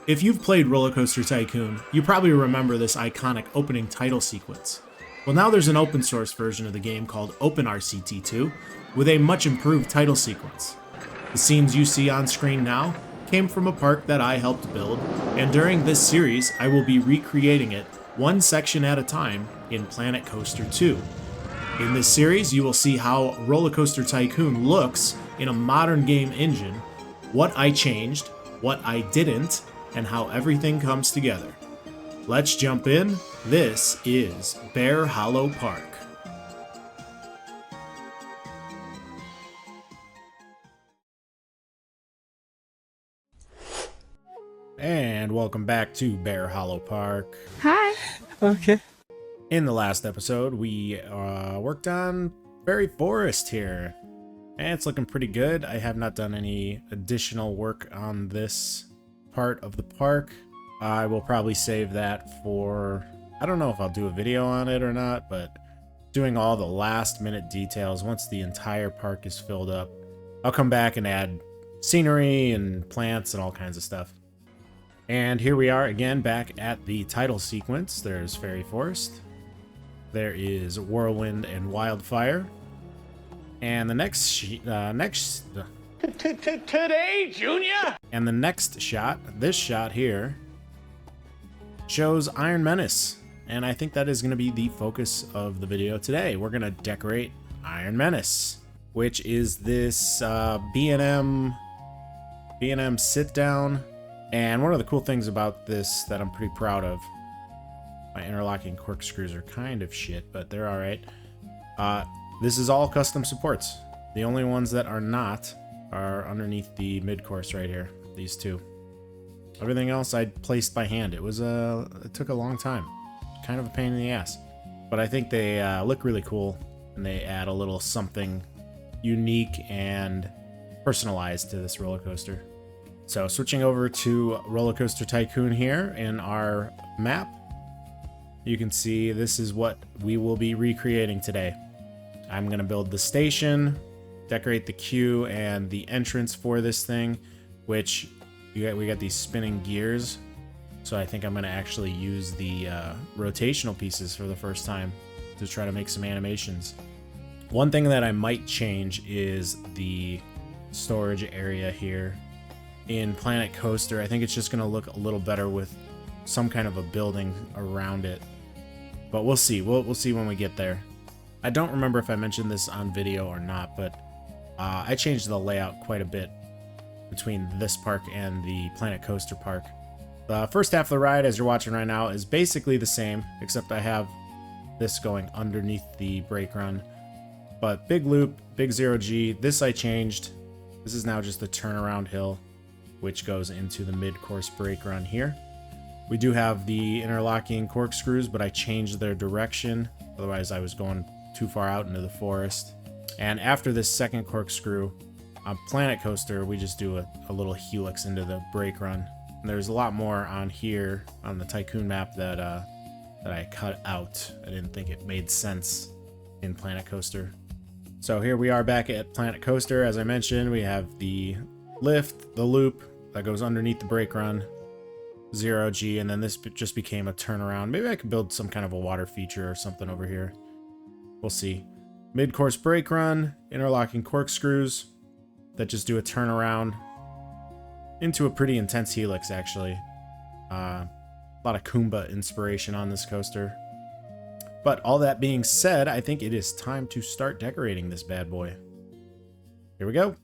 If you've played Roller Coaster Tycoon, you probably remember this iconic opening title sequence. Well, now there's an open source version of the game called OpenRCT2 with a much improved title sequence. The scenes you see on screen now came from a park that I helped build, and during this series I will be recreating it one section at a time in Planet Coaster 2. In this series, you will see how Roller Coaster Tycoon looks in a modern game engine, what I changed, what I didn't, and how everything comes together. Let's jump in. This is Bear Hollow Park. And welcome back to Bear Hollow Park. Hi. Okay. In the last episode, we worked on Fairy Forest here. And it's looking pretty good. I have not done any additional work on this part of the park. I will probably save that for... I don't know if I'll do a video on it or not, but doing all the last minute details once the entire park is filled up. I'll come back and add scenery and plants and all kinds of stuff. And here we are again back at the title sequence. There's Fairy Forest. There is Whirlwind and Wildfire. And the Today, Junior! And the next shot, this shot here, shows Iron Menace. And I think that is going to be the focus of the video today. We're going to decorate Iron Menace, which is this B&M sit down. And one of the cool things about this that I'm pretty proud of, my interlocking corkscrews are kind of shit, but they're alright. This is all custom supports. The only ones that are not are underneath the mid-course right here, these two. Everything else I placed by hand. It took a long time. Kind of a pain in the ass. But I think they look really cool, and they add a little something unique and personalized to this roller coaster. So switching over to Roller Coaster Tycoon here in our map, you can see this is what we will be recreating today. I'm going to build the station, decorate the queue and the entrance for this thing, which we got these spinning gears. So I think I'm going to actually use the rotational pieces for the first time to try to make some animations. One thing that I might change is the storage area here. In Planet Coaster, I think it's just going to look a little better with some kind of a building around it. But we'll see. We'll see when we get there. I don't remember if I mentioned this on video or not, but I changed the layout quite a bit between this park and the Planet Coaster park. The first half of the ride, as you're watching right now, is basically the same, except I have this going underneath the brake run. But big loop, big zero G, this I changed. This is now just the turnaround hill, which goes into the mid-course brake run here. We do have the interlocking corkscrews, but I changed their direction. Otherwise, I was going too far out into the forest. And after this second corkscrew, on Planet Coaster, we just do a little helix into the brake run. And there's a lot more on here on the Tycoon map that I cut out. I didn't think it made sense in Planet Coaster. So here we are back at Planet Coaster. As I mentioned, we have the lift, the loop that goes underneath the brake run, zero G, and then this just became a turnaround. Maybe I could build some kind of a water feature or something over here. We'll see. Mid-course brake run, interlocking corkscrews that just do a turnaround into a pretty intense helix, actually. A lot of Kumba inspiration on this coaster. But all that being said, I think it is time to start decorating this bad boy. Here we go.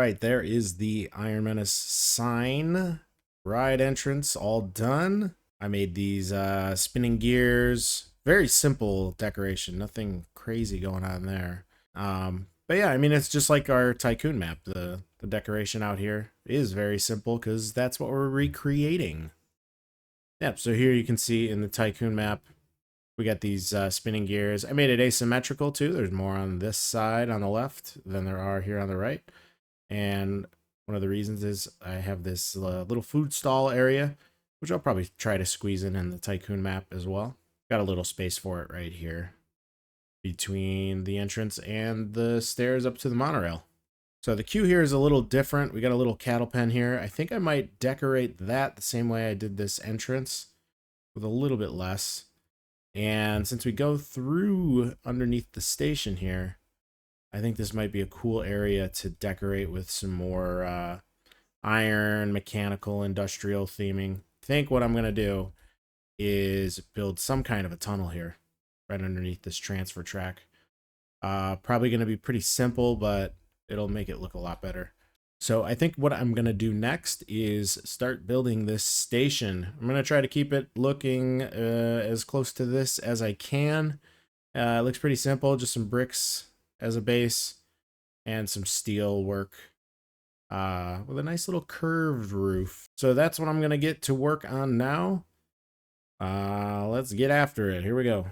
right, there is the Iron Menace sign. Ride entrance all done. I made these spinning gears. Very simple decoration, nothing crazy going on there. But yeah, I mean, it's just like our Tycoon map. The decoration out here is very simple because that's what we're recreating. Yep, so here you can see in the Tycoon map, we got these spinning gears. I made it asymmetrical too. There's more on this side on the left than there are here on the right. And one of the reasons is I have this little food stall area, which I'll probably try to squeeze in the Tycoon map as well. Got a little space for it right here between the entrance and the stairs up to the monorail. So the queue here is a little different. We got a little cattle pen here. I think I might decorate that the same way I did this entrance with a little bit less. And since we go through underneath the station here, I think this might be a cool area to decorate with some more iron, mechanical, industrial theming. I think what I'm going to do is build some kind of a tunnel here right underneath this transfer track. Probably going to be pretty simple, but it'll make it look a lot better. So I think what I'm going to do next is start building this station. I'm going to try to keep it looking as close to this as I can. It looks pretty simple, just some bricks as a base and some steel work with a nice little curved roof. So that's what I'm going to get to work on now. Let's get after it. Here we go.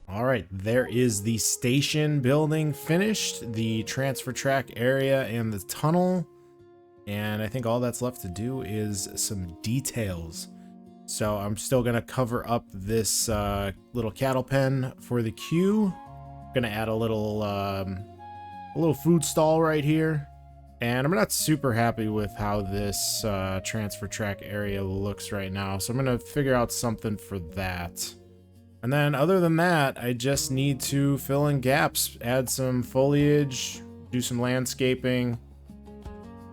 All right, there is the station building finished, the transfer track area and the tunnel. And I think all that's left to do is some details. So I'm still gonna cover up this little cattle pen for the queue. Gonna add a little food stall right here. And I'm not super happy with how this transfer track area looks right now. So I'm gonna figure out something for that. And then other than that, I just need to fill in gaps, add some foliage, do some landscaping,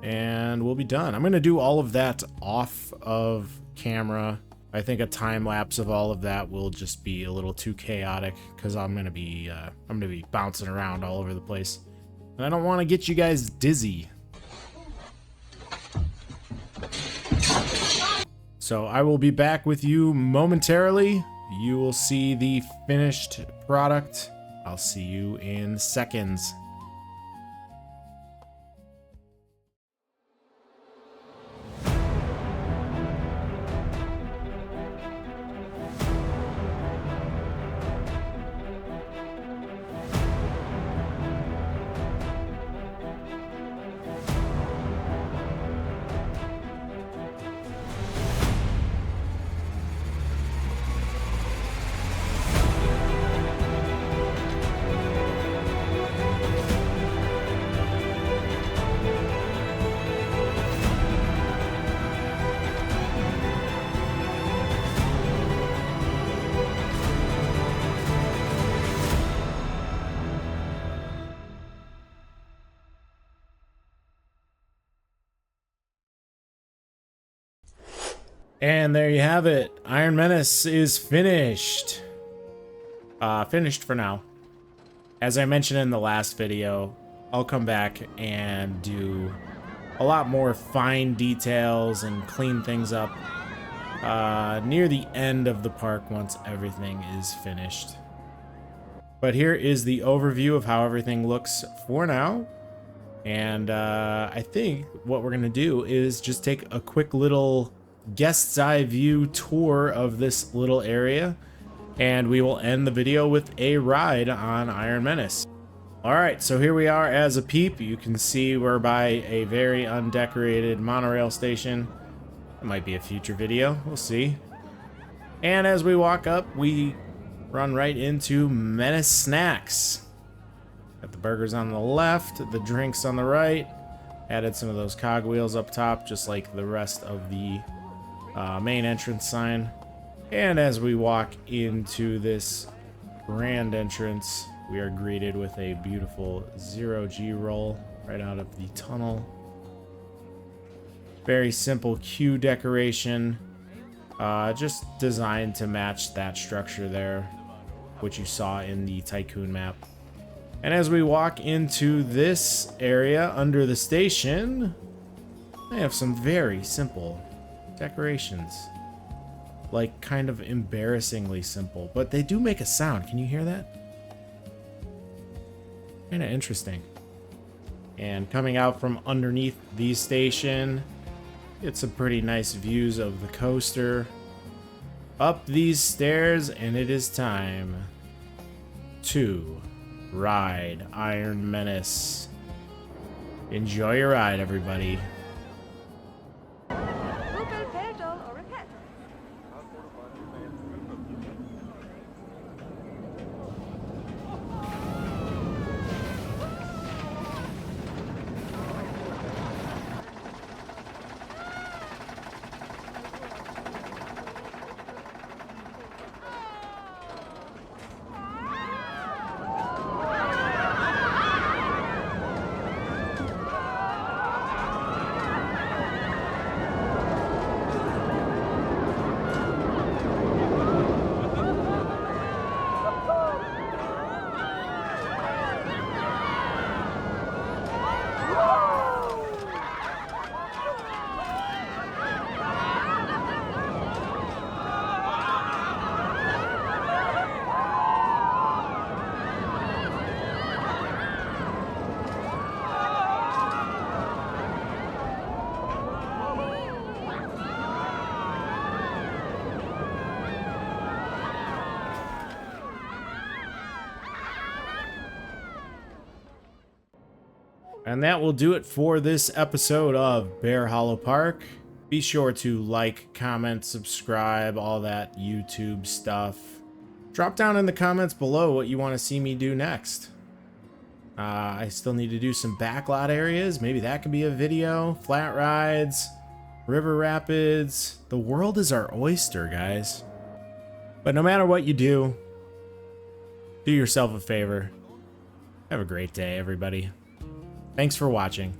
and we'll be done. I'm going to do all of that off of camera I think a time lapse of all of that will just be a little too chaotic because I'm gonna be bouncing around all over the place, and I don't want to get you guys dizzy. So I will be back with you momentarily. You will see the finished product. I'll see you in seconds. And there you have it. Iron Menace is finished. Finished for now. As I mentioned in the last video, I'll come back and do a lot more fine details and clean things up near the end of the park once everything is finished. But here is the overview of how everything looks for now. And I think what we're gonna do is just take a quick little guest's eye view tour of this little area, and we will end the video with a ride on Iron Menace. Alright, so here we are as a peep. You can see we're by a very undecorated monorail station. It might be a future video, we'll see. And as we walk up, we run right into Menace Snacks. Got the burgers on the left, the drinks on the right. Added some of those cogwheels up top, just like the rest of the main entrance sign. And as we walk into this grand entrance, we are greeted with a beautiful zero-G roll right out of the tunnel. Very simple queue decoration, just designed to match that structure there, which you saw in the Tycoon map. And as we walk into this area under the station, they have some very simple decorations. Like, kind of embarrassingly simple, but they do make a sound. Can you hear that? Kind of interesting. And coming out from underneath the station, it's some pretty nice views of the coaster. Up these stairs, and it is time to ride Iron Menace. Enjoy your ride, everybody. And that will do it for this episode of Bear Hollow Park. Be sure to like, comment, subscribe, all that YouTube stuff. Drop down in the comments below what you want to see me do next. I still need to do some backlot areas. Maybe that could be a video. Flat rides, river rapids. The world is our oyster, guys. But no matter what you do yourself a favor. Have a great day, everybody. Thanks for watching.